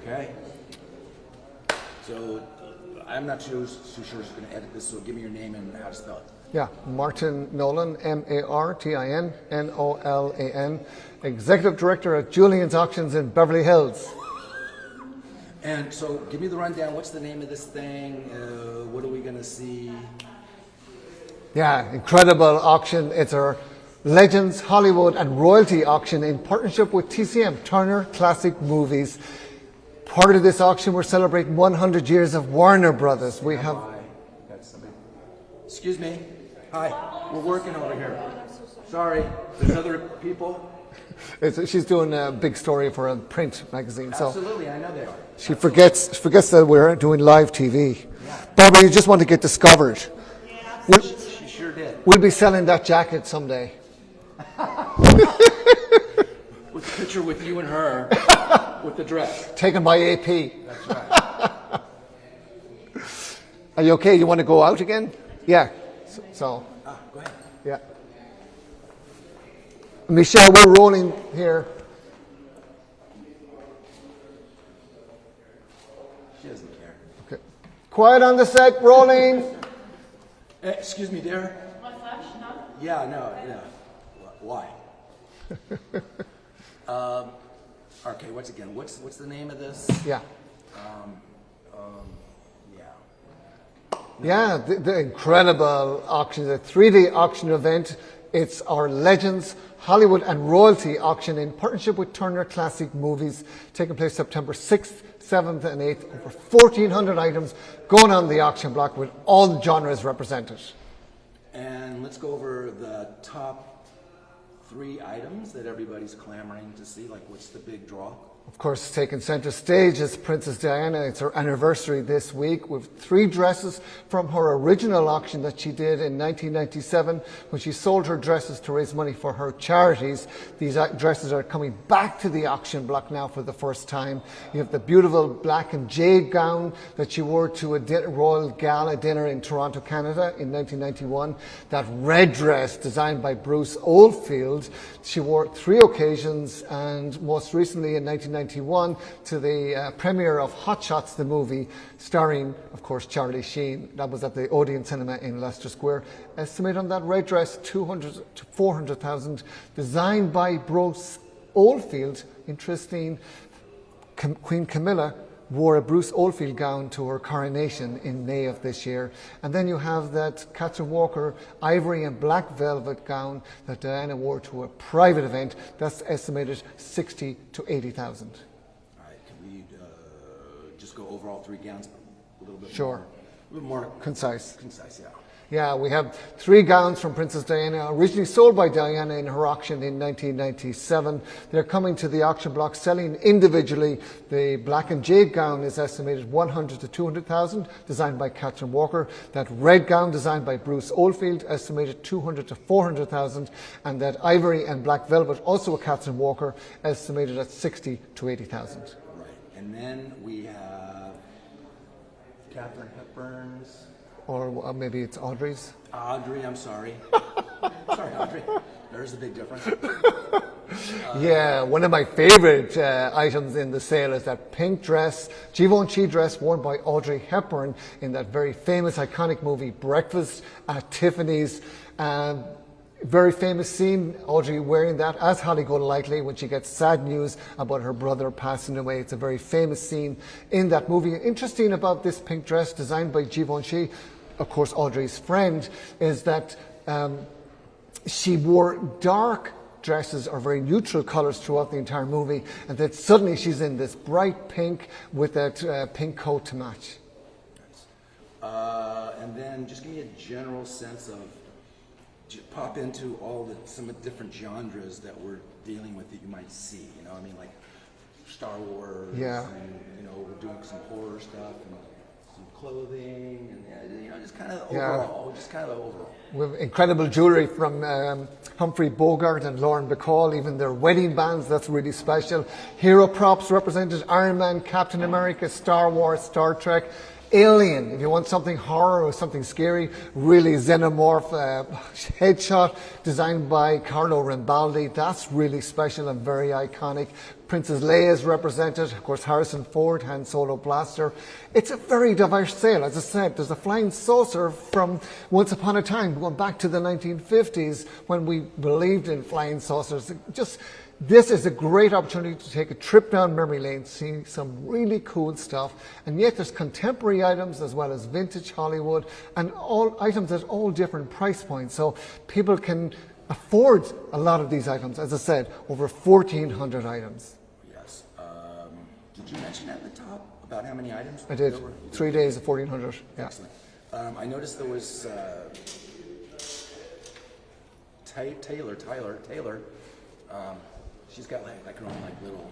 Okay. So I'm not too sure who's going to edit this, so give me your name and how to spell it. Yeah, Martin Nolan, Martin Nolan, Executive Director at Julien's Auctions in Beverly Hills. And so give me the rundown. What's the name of this thing? What are we going to see? Yeah, incredible auction. It's our Legends, Hollywood and Royalty auction in partnership with TCM, Turner Classic Movies. Part of this auction, we're celebrating 100 years of Warner Brothers. We have... Excuse me. Hi. We're working over here. Sorry. There's other people. She's doing a big story for a print magazine. Absolutely, I know they are. She forgets that we're doing live TV. Yeah. Barbara, you just want to get discovered. Yeah, she sure did. We'll be selling that jacket someday. With a picture with you and her with the dress. Taken by AP. That's right. Are you okay? You want to go out again? Yeah. So. Go ahead. Yeah. Michelle, we're rolling here. She doesn't care. Okay. Quiet on the set, rolling. Excuse me, dear. My flash? No? Yeah, no, yeah. Why? Okay, what's the name of this? Yeah. Yeah. Yeah, the incredible auction, the 3-day auction event. It's our Legends, Hollywood and Royalty auction in partnership with Turner Classic Movies, taking place September 6th, 7th and 8th. Over 1,400 items going on the auction block with all the genres represented. And let's go over the top 3 items that everybody's clamoring to see. Like, what's the big draw? Of course, taking center stage is Princess Diana. It's her anniversary this week with 3 dresses from her original auction that she did in 1997 when she sold her dresses to raise money for her charities. These dresses are coming back to the auction block now for the first time. You have the beautiful black and jade gown that she wore to a royal gala dinner in Toronto, Canada in 1991. That red dress designed by Bruce Oldfield. She wore 3 occasions, and most recently in 1991 to the premiere of Hot Shots, the movie, starring, of course, Charlie Sheen. That was at the Odeon Cinema in Leicester Square. Estimate on that red dress, 200 to 400,000. Designed by Bruce Oldfield. Interesting, Queen Camilla wore a Bruce Oldfield gown to her coronation in May of this year. And then you have that Catherine Walker ivory and black velvet gown that Diana wore to a private event. That's estimated 60 to 80,000. All right, can we just go over all 3 gowns a little bit Sure. more? A little more concise. Concise, yeah. Yeah, we have 3 gowns from Princess Diana, originally sold by Diana in her auction in 1997. They're coming to the auction block, selling individually. The black and jade gown is estimated 100 to 200,000, designed by Catherine Walker. That red gown, designed by Bruce Oldfield, estimated 200 to 400,000. And that ivory and black velvet, also a Catherine Walker, estimated at 60 to 80,000. Right, and then we have Katharine Hepburn's. Or maybe it's Audrey's. Audrey, I'm sorry. Sorry, Audrey. There's a big difference. Yeah, one of my favorite items in the sale is that pink dress, Givenchy dress worn by Audrey Hepburn in that very famous, iconic movie Breakfast at Tiffany's. Very famous scene, Audrey wearing that as Holly Golightly when she gets sad news about her brother passing away. It's a very famous scene in that movie. Interesting about this pink dress designed by Givenchy, of course Audrey's friend, is that she wore dark dresses or very neutral colours throughout the entire movie, and then suddenly she's in this bright pink with that pink coat to match. And then just give me a general sense of, pop into some of the different genres that we're dealing with that you might see. You know, I mean, like Star Wars. Yeah. And we're doing some horror stuff and some clothing, and just kind of overall. We have incredible jewellery from Humphrey Bogart and Lauren Bacall, even their wedding bands. That's really special. Hero props represented: Iron Man, Captain America, Star Wars, Star Trek. Alien, if you want something horror or something scary, really xenomorph headshot designed by Carlo Rambaldi. That's really special and very iconic. Princess Leia is represented, of course Harrison Ford, Han Solo blaster. It's a very diverse sale. As I said, there's a flying saucer from once upon a time, going back to the 1950s when we believed in flying saucers. This is a great opportunity to take a trip down memory lane, see some really cool stuff, and yet there's contemporary items as well as vintage Hollywood, and all items at all different price points, so people can afford a lot of these items. As I said, over 1,400 items. Yes. Did you mention at the top about how many items? I did. 3 days of 1,400. Yeah. Excellent. I noticed there was Taylor. She's got like her own like little.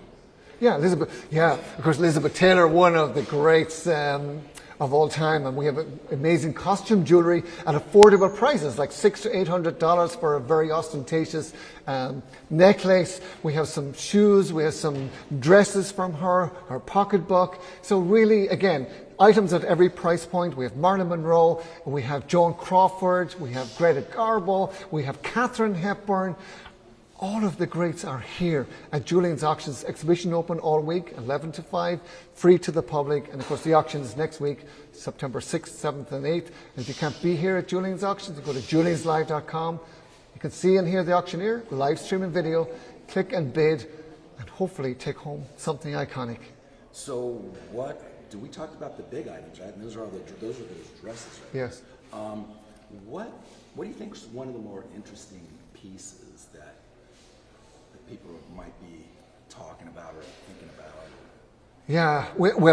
Yeah, Elizabeth. Yeah, of course, Elizabeth Taylor, one of the greats of all time, and we have amazing costume jewelry at affordable prices, like $600 to $800 for a very ostentatious necklace. We have some shoes, we have some dresses from her pocketbook. So really, again, items at every price point. We have Marilyn Monroe, we have Joan Crawford, we have Greta Garbo, we have Katharine Hepburn. All of the greats are here at Julien's Auctions. Exhibition open all week, 11 to 5, free to the public. And of course the auction is next week, September 6th, 7th and 8th. And if you can't be here at Julien's Auctions, you go to julienslive.com. You can see and hear the auctioneer, live streaming video, click and bid, and hopefully take home something iconic. So we talked about the big items, right? And those are those dresses, right? Yes. What do you think is one of the more interesting pieces that people might be talking about or thinking about? Yeah,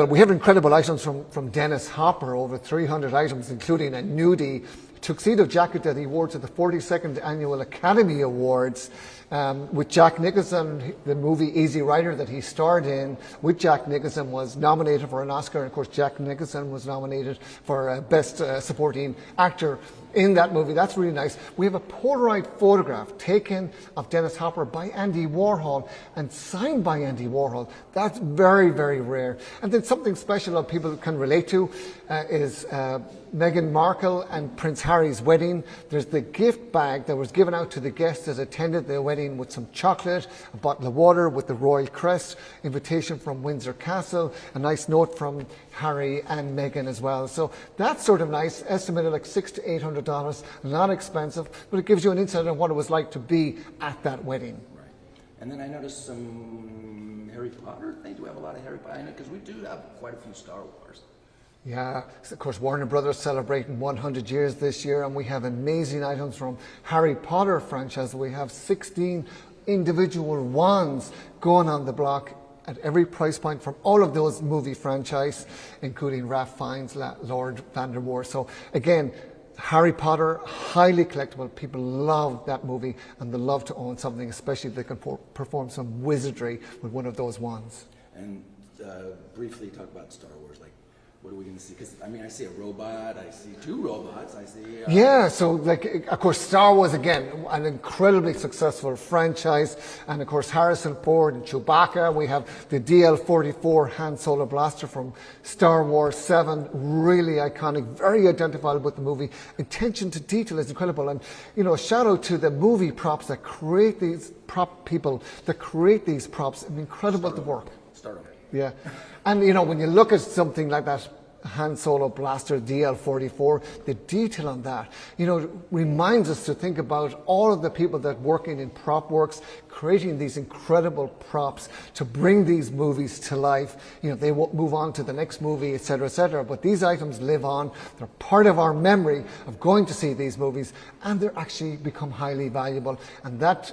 we have incredible items from Dennis Hopper, over 300 items, including a nudie tuxedo jacket that he wore to the 42nd Annual Academy Awards with Jack Nicholson. The movie Easy Rider that he starred in with Jack Nicholson was nominated for an Oscar, and of course Jack Nicholson was nominated for Best Supporting Actor in that movie. That's really nice. We have a Polaroid photograph taken of Dennis Hopper by Andy Warhol and signed by Andy Warhol. That's very, very rare. And then something special that people can relate to is Meghan Markle and Prince Harry's wedding. There's the gift bag that was given out to the guests that attended the wedding with some chocolate, a bottle of water with the royal crest, invitation from Windsor Castle, a nice note from Harry and Meghan as well. So that's sort of nice, estimated like $600 to $800, not expensive, but it gives you an insight on what it was like to be at that wedding. Right. And then I noticed some Harry Potter. They do have a lot of Harry Potter in it because we do have quite a few Star Wars. Yeah, of course, Warner Brothers celebrating 100 years this year, and we have amazing items from Harry Potter franchise. We have 16 individual wands going on the block at every price point from all of those movie franchise, including Ralph Fiennes, Lord Vandermoor. So again, Harry Potter, highly collectible. People love that movie and they love to own something, especially if they can perform some wizardry with one of those wands. And briefly talk about Star Wars, like what are we going to see? Because I mean, I see a robot, I see two robots, I see. Yeah, so like, of course, Star Wars, again, an incredibly successful franchise. And of course, Harrison Ford and Chewbacca. We have the DL-44 Han Solo blaster from Star Wars 7. Really iconic, very identifiable with the movie. Attention to detail is incredible. And, you know, a shout out to the movie props that create these people that create these props. Incredible to work. Start over. Yeah. And, you know, when you look at something like that Han Solo blaster DL-44, the detail on that, you know, reminds us to think about all of the people that working in prop works, creating these incredible props to bring these movies to life. You know, they won't move on to the next movie, etc., but these items live on. They're part of our memory of going to see these movies, and they're actually become highly valuable. And that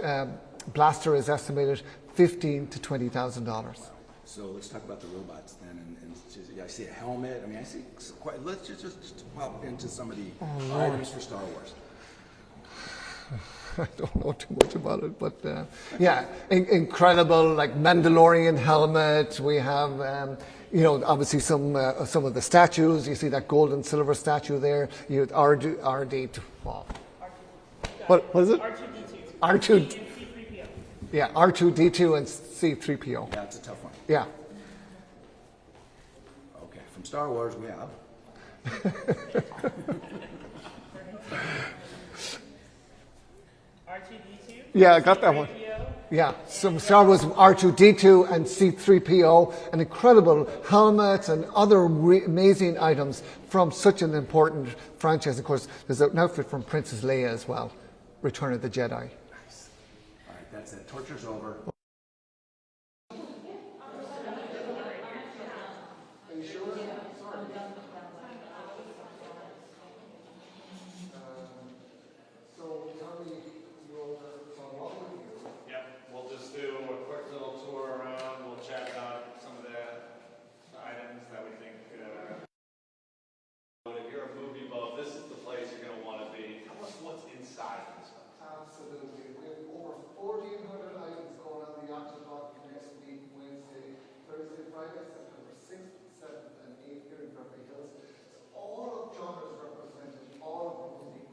blaster is estimated $15,000 to $20,000. So let's talk about the robots then. And I see a helmet. I mean, I see quite. Let's just pop into some of the items for Star Wars. I don't know too much about it, but yeah, incredible, like Mandalorian helmet. We have, you know, obviously some of the statues. You see that gold and silver statue there. You have RD2. Wow. What is it? R2. Yeah, R2D2 and C3PO. Yeah, it's a tough one. Yeah. Okay, from Star Wars we have. R2D2. Yeah, I got that one. Yeah, some Star Wars R2-D2 and C-3PO, and incredible helmets and other amazing items from such an important franchise. Of course, there's an outfit from Princess Leia as well, Return of the Jedi. Nice. All right, that's it. Torture's over. We'll just do a quick little tour around. We'll chat about some of the items that we think. If you're a movie buff, this is the place you're going to want to be. Tell us what's inside this one. Absolutely. We have over 1,400 items going on the Octobot next week, Wednesday, Thursday, Friday, September 6th, 7th, and 8th here in Beverly Hills. So all of genres represented, all of the movie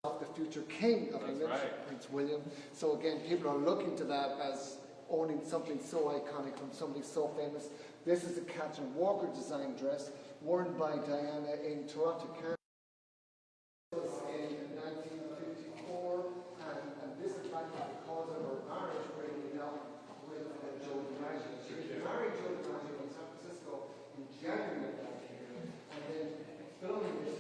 of the future king of our nation, Prince William. So again, people are looking to that as owning something so iconic from somebody so famous. This is a Catherine Walker design dress worn by Diana in Toronto, Canada in 1954, and this is back because of her marriage breaking up with Joe DiMaggio. She married Joe DiMaggio in San Francisco in January of that year, and then filming this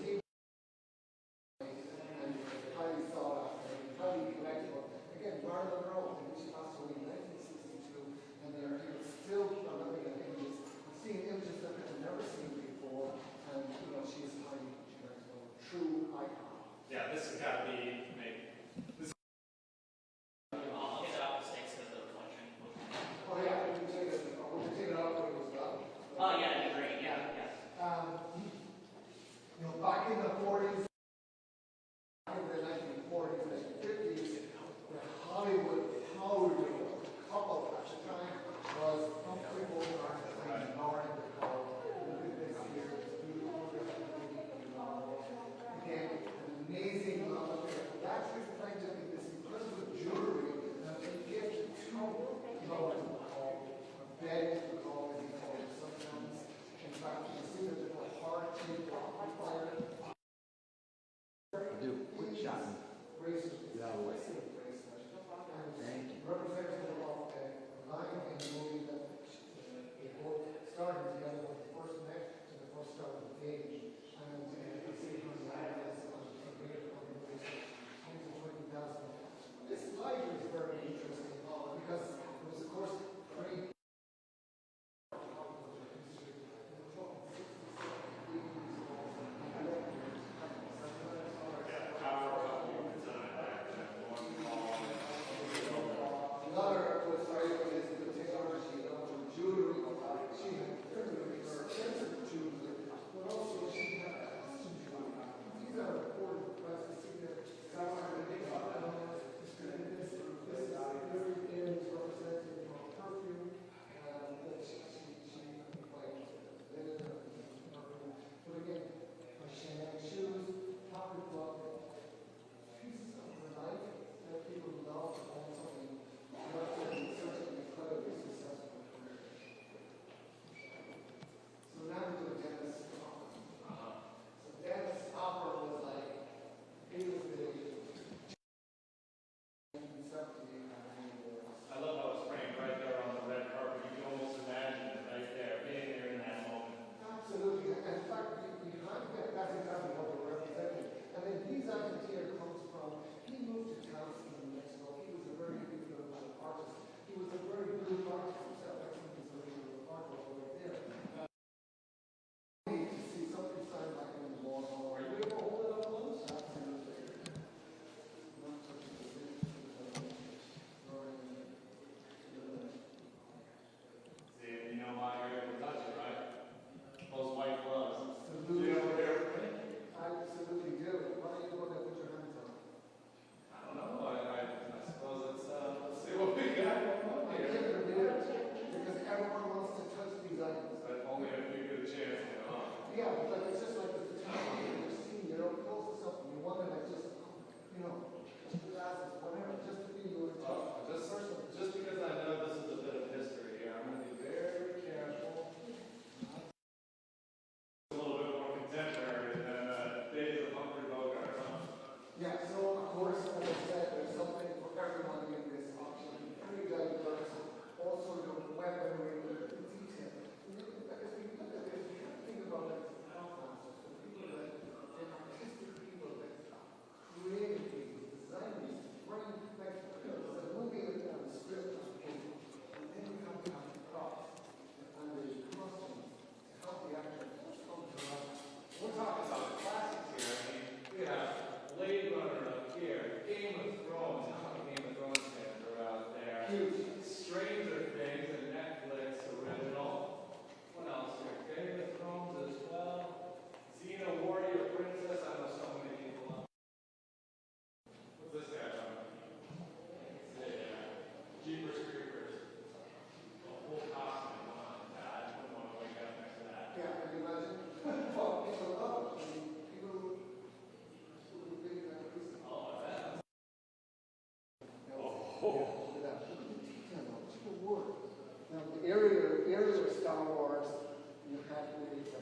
highly sought after and highly collectible. Again, Marilyn Monroe, she passed away in 1962, and they're still keep on looking at images, seeing images that they've never seen before, and she's highly collectible.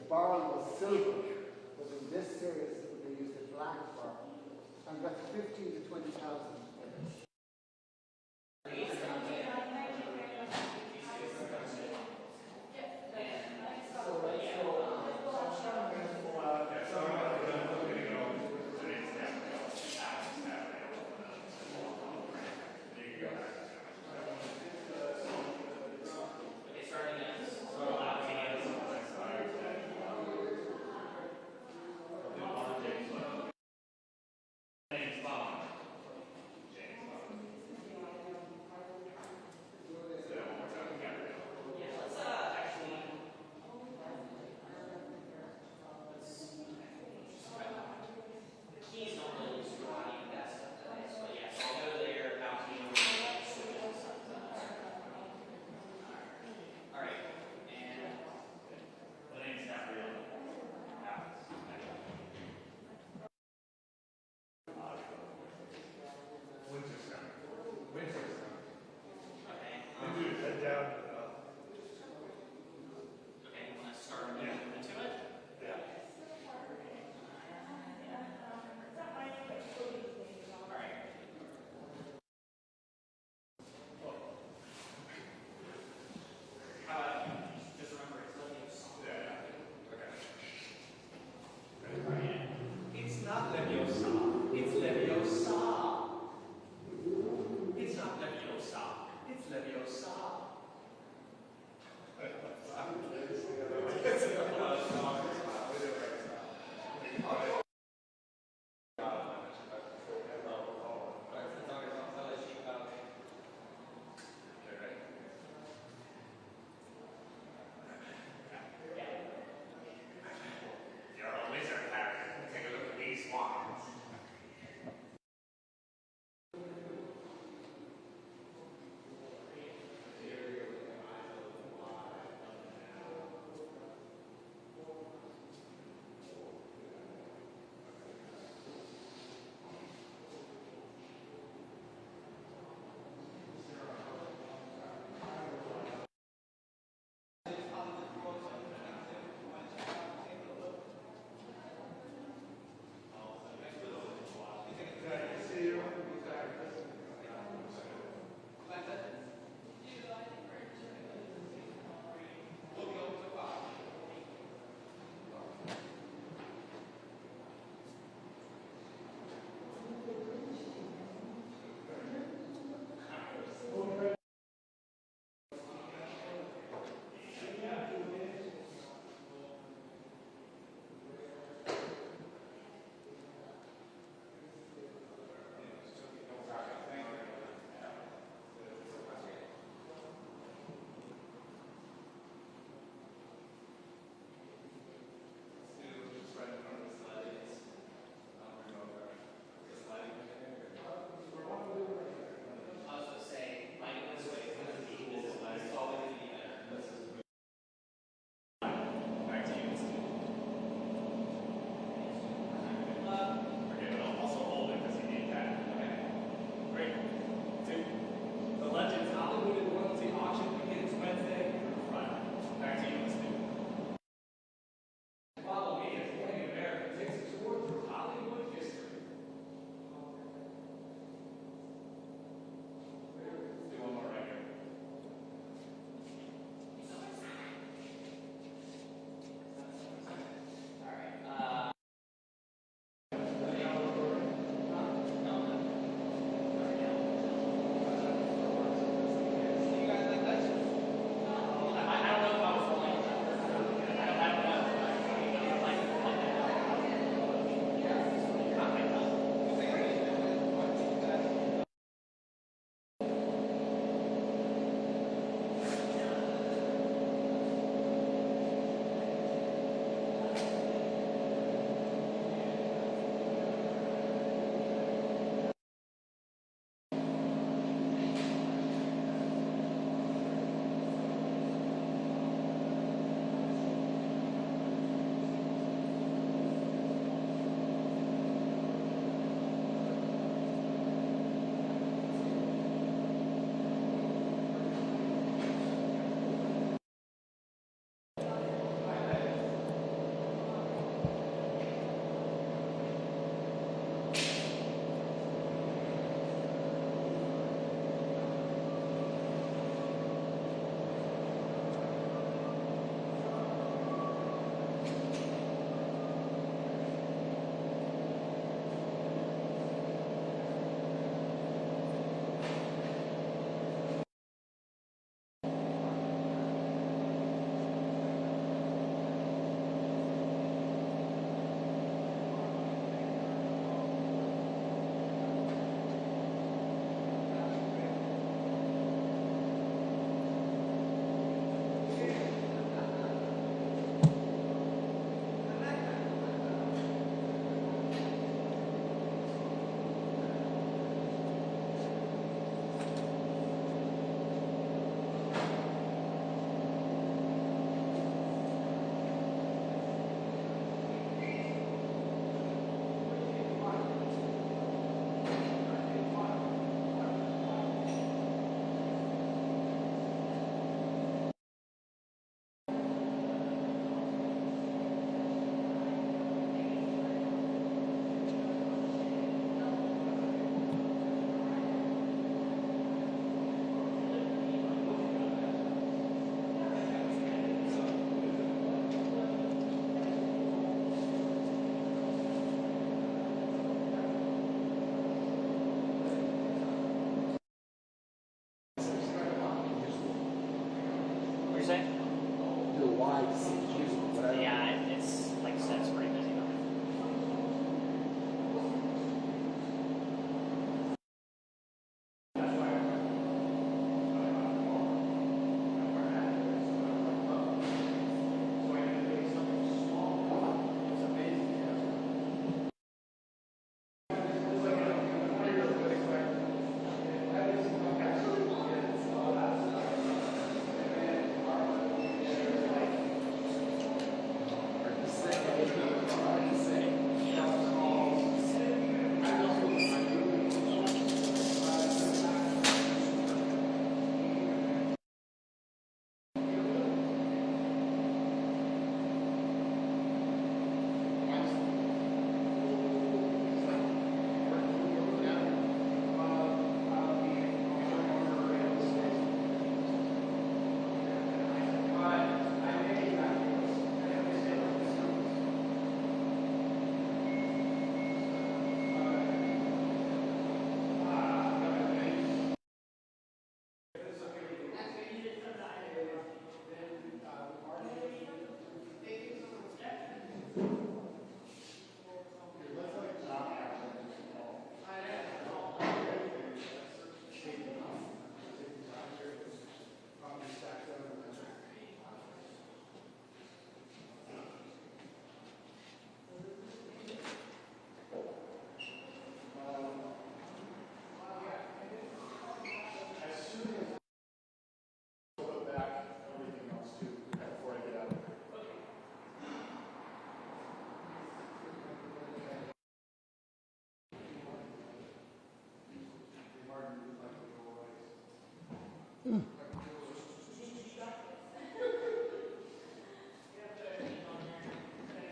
barrel was silver, but in this series they used a black barrel. And that's 15 to 20,000. by CPQs, but I don't. Yeah, it's like I said, it's pretty busy though.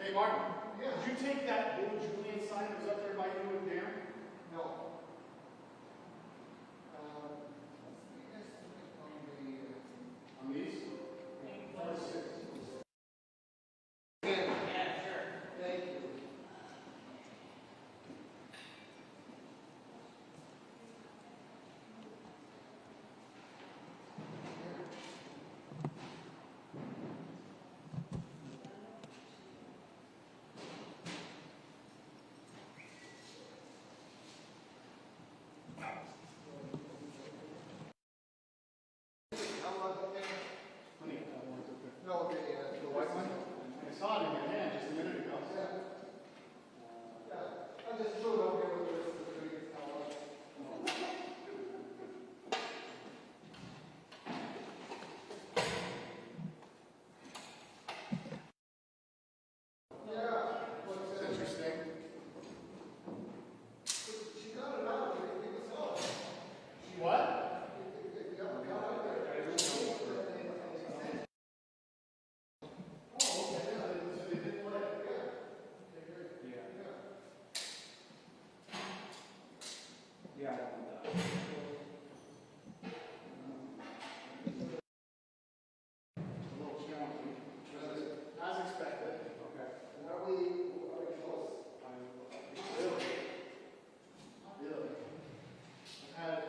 Hey, Martin. Yeah. Did you take that blue Julien sign that was up there by you and Darren? No. On these? No, the white one? I saw it in your hand just a minute ago. I just threw it over here with the rest of the previous color. It's interesting. She got it out, it was all. She what? A little challenging. As expected. Okay. Are we close? Really? Really? I've had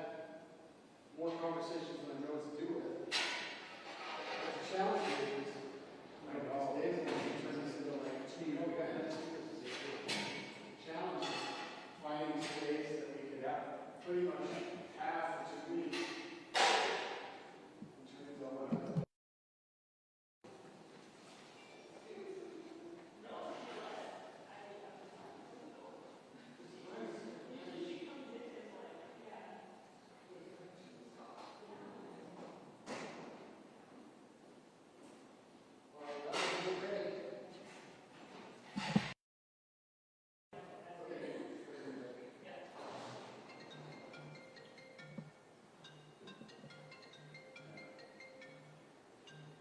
more conversations than I know what to do with. The challenge is, days ago, it turns into like team events. Challenge is finding space that we could pretty much have, which is me.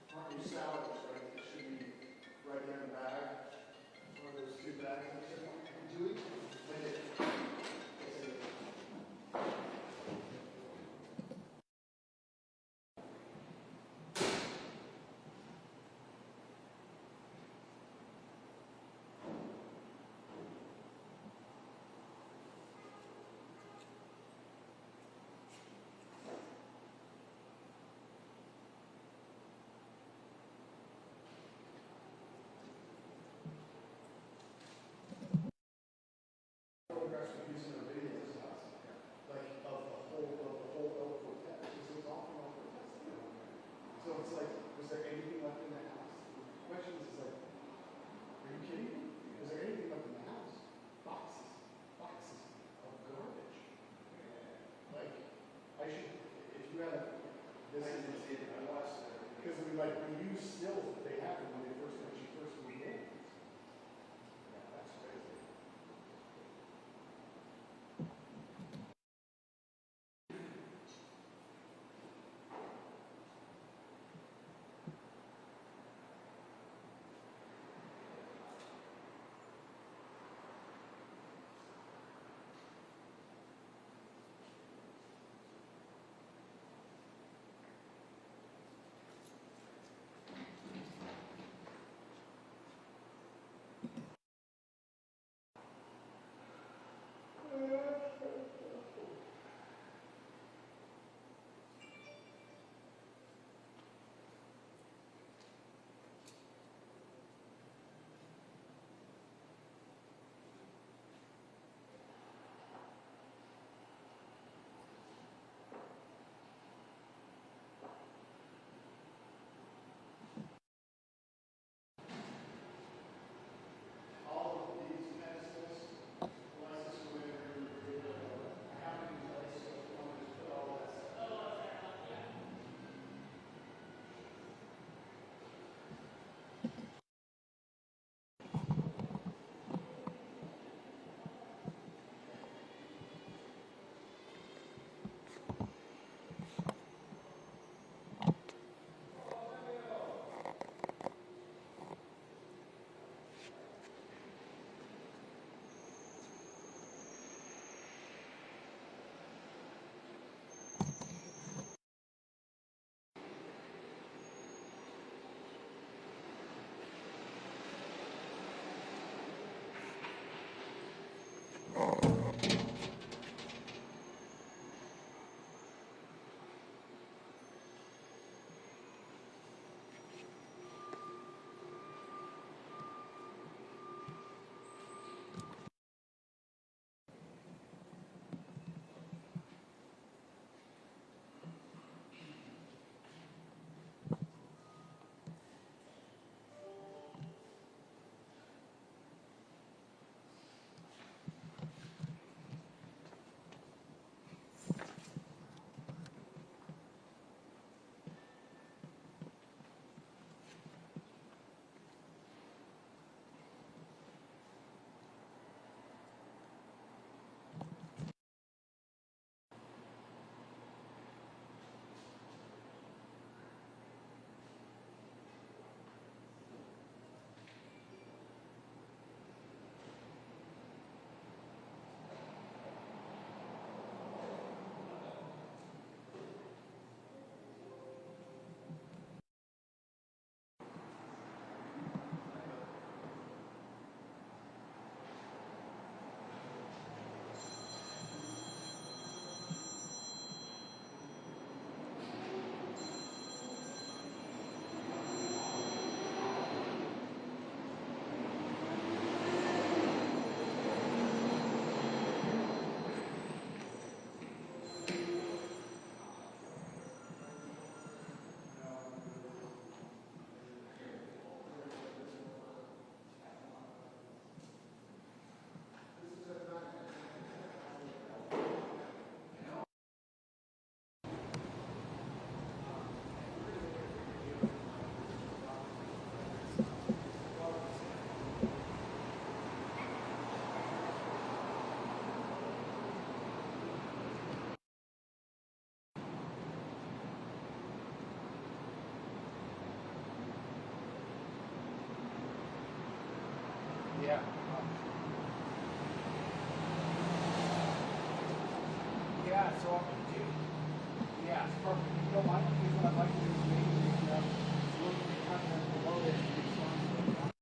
In terms of your salads, right? It should be right there in the bag. One of those two bags. Do we? to use stills that they had when she first moved in. Yeah, that's crazy. Yeah. Yeah, so I'm gonna do. Yeah, it's perfect. If you don't mind, here's what I'd like to do is maybe, look at the content below this.